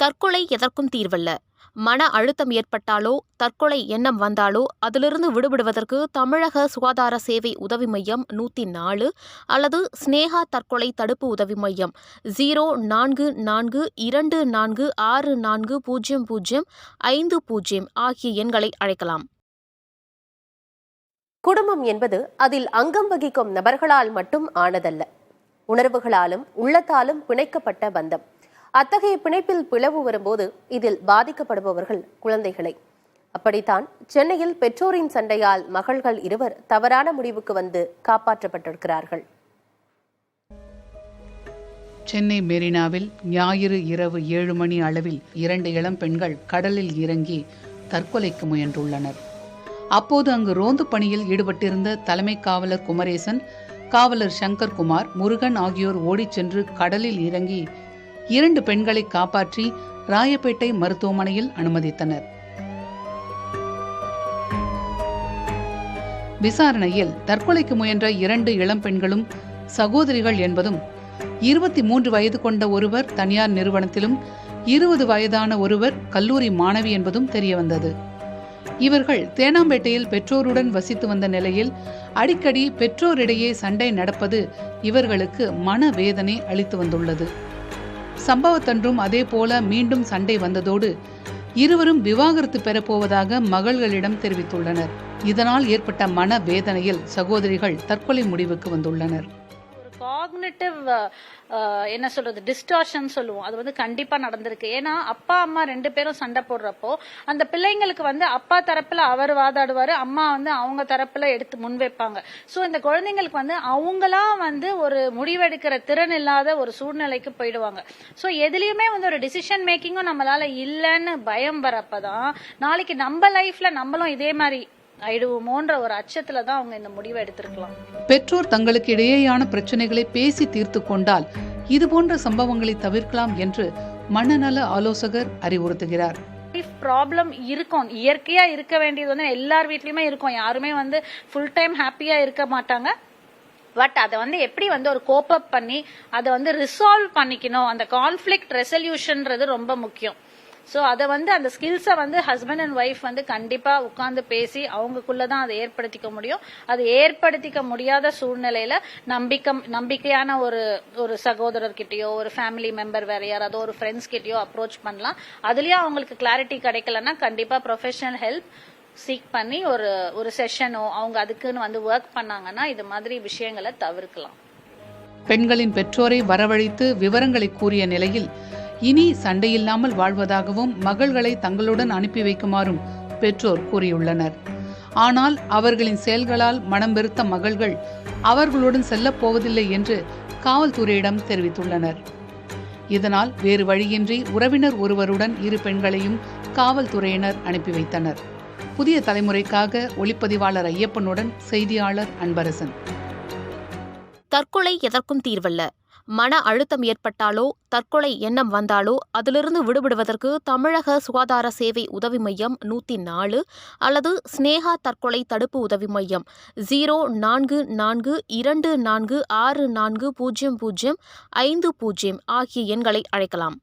தற்கொலை எதற்கும் தீர்வல்ல. மன அழுத்தம் ஏற்பட்டாலோ தற்கொலை எண்ணம் வந்தாலோ அதிலிருந்து விடுபடுவதற்கு தமிழக சுகாதார சேவை உதவி மையம் 104 அல்லது ஸ்னேகா தற்கொலை தடுப்பு உதவி மையம் 0442640050 ஆகிய எண்களை அழைக்கலாம். குடும்பம் என்பது அதில் அங்கம் வகிக்கும் நபர்களால் மட்டும் ஆனதல்ல, உணர்வுகளாலும் உள்ளத்தாலும் பிணைக்கப்பட்ட பந்தம். அத்தகைய பிணைப்பில் பிளவு வரும்போது இதில் பாதிக்கப்படுபவர்கள் குழந்தைகளை. அப்படித்தான் சென்னையில் பெற்றோரின் சண்டையால் மகள்கள் இருவர் தவறான முடிவுக்கு வந்து காப்பாற்றப்பட்டிருக்கிறார்கள். சென்னை மெரினாவில் ஞாயிறு இரவு 7 மணி அளவில் 2 இளம் பெண்கள் கடலில் இறங்கி தற்கொலைக்கு முயன்றுள்ளனர். அப்போது அங்கு ரோந்து பணியில் ஈடுபட்டிருந்த தலைமை காவலர் குமரேசன், காவலர் சங்கர்குமார், முருகன் ஆகியோர் ஓடிச் சென்று கடலில் இறங்கி 2 பெண்களை காப்பாற்றி ராயப்பேட்டை மருத்துவமனையில் அனுமதித்தனர். விசாரணையில் தற்கொலைக்கு முயன்ற 2 இளம் பெண்களும் சகோதரிகள் என்பதும், 23 வயது கொண்ட ஒருவர் தனியார் நிறுவனத்திலும் 20 வயதான ஒருவர் கல்லூரி மாணவி என்பதும் தெரியவந்தது. இவர்கள் தேனாம்பேட்டையில் பெற்றோருடன் வசித்து வந்த நிலையில் அடிக்கடி பெற்றோரிடையே சண்டை நடப்பது இவர்களுக்கு மனவேதனை அளித்து வந்துள்ளது. சம்பவத்தன்றும் அதே போல மீண்டும் சண்டை வந்ததோடு இருவரும் விவாகரத்து பெறப்போவதாக மகள்களிடம் தெரிவித்துள்ளனர். இதனால் ஏற்பட்ட மன வேதனையில் சகோதரிகள் தற்கொலை முடிவுக்கு வந்துள்ளனர். காக்னிட்டிவ் என்ன சொல்றது, டிஸ்டார்ஷன் சொல்லுவோம், அது கண்டிப்பா நடந்திருக்கு. ஏன்னா அப்பா அம்மா 2 பேரும் சண்டை போடுறப்போ அந்த பிள்ளைங்களுக்கு அப்பா தரப்புல அவர் வாதாடுவாரு, அம்மா அவங்க தரப்புல எடுத்து முன்வைப்பாங்க. சோ இந்த குழந்தைங்களுக்கு அவங்களா ஒரு முடிவெடுக்கிற திறன் இல்லாத ஒரு சூழ்நிலைக்கு போயிடுவாங்க. சோ எதுலயுமே ஒரு டிசிஷன் மேக்கிங்கும் நம்மளால இல்லைன்னு பயம் வரப்பதான் நாளைக்கு நம்ம லைஃப்ல நம்மளும் இதே மாதிரி ஆயிடுவோமோன்ற ஒரு அச்சத்துல தான் அவங்க இந்த முடிவை எடுத்திருக்கலாம். பெற்றோர் தங்களுக்கு இடையேயான பிரச்சனைகளை பேசி தீர்த்து கொண்டால் இதுபோன்ற சம்பவங்களை தவிர்க்கலாம் என்று மனநல ஆலோசகர் அறிவுறுத்துகிறார். ப்ராப்ளம் இருக்கும், இயற்கையா இருக்க வேண்டியது எல்லார் வீட்லயுமே இருக்கும். யாருமே ஃபுல் டைம் ஹாப்பியா இருக்க மாட்டாங்க. பட் அதை எப்படி ஒரு கோப் அப் பண்ணி அதை ரிசால்வ் பண்ணிக்கணும். அந்த கான்ஃபிளிக்ட் ரெசல்யூஷன்ன்றது ரொம்ப முக்கியம். சோ அதை அந்த ஸ்கில்ஸை ஹஸ்பண்ட் அண்ட் ஒய்ஃப் கண்டிப்பா உட்கார்ந்து பேசி அவங்களுக்குள்ளதான் அதை ஏற்படுத்திக்க முடியும். அது ஏற்படுத்திக்க முடியாத சூழ்நிலையில நம்பிக்கையான ஒரு சகோதரர்கிட்டயோ ஒரு ஃபேமிலி மெம்பர் வேற யாராவது ஒரு ஃப்ரெண்ட்ஸ் கிட்டயோ அப்ரோச் பண்ணலாம். அதுலயும் அவங்களுக்கு கிளாரிட்டி கிடைக்கலன்னா கண்டிப்பா ப்ரொஃபஷனல் ஹெல்ப் சீக் பண்ணி ஒரு செஷனோ அவங்க அதுக்குன்னு ஒர்க் பண்ணாங்கன்னா இது மாதிரி விஷயங்களை தவிர்க்கலாம். பெண்களின் பெற்றோரை வரவழைத்து விவரங்களை கூறிய நிலையில் இனி சண்டையில்லாமல் வாழ்வதாகவும் மகள்களை தங்களுடன் அனுப்பி வைக்குமாறும் பெற்றோர் கூறியுள்ளனர். ஆனால் அவர்களின் செயல்களால் மனம் வெறுத்த மகள்கள் அவர்களுடன் செல்லப் போவதில்லை என்று காவல்துறையிடம் தெரிவித்துள்ளனர். இதனால் வேறு வழியின்றி உறவினர் ஒருவருடன் 2 பெண்களையும் காவல்துறையினர் அனுப்பி வைத்தனர். புதிய தலைமுறைக்காக ஒளிப்பதிவாளர் ஐயப்பனுடன் செய்தியாளர் அன்பரசன். தற்கொலை எதற்கும் தீர்வல்ல. மன அழுத்தம் ஏற்பட்டாலோ தற்கொலை எண்ணம் வந்தாலோ அதிலிருந்து விடுபடுவதற்கு தமிழக சுகாதார சேவை உதவி மையம் 104 அல்லது ஸ்னேகா தற்கொலை தடுப்பு உதவி மையம் 0442464050 ஆகிய எண்களை அழைக்கலாம்.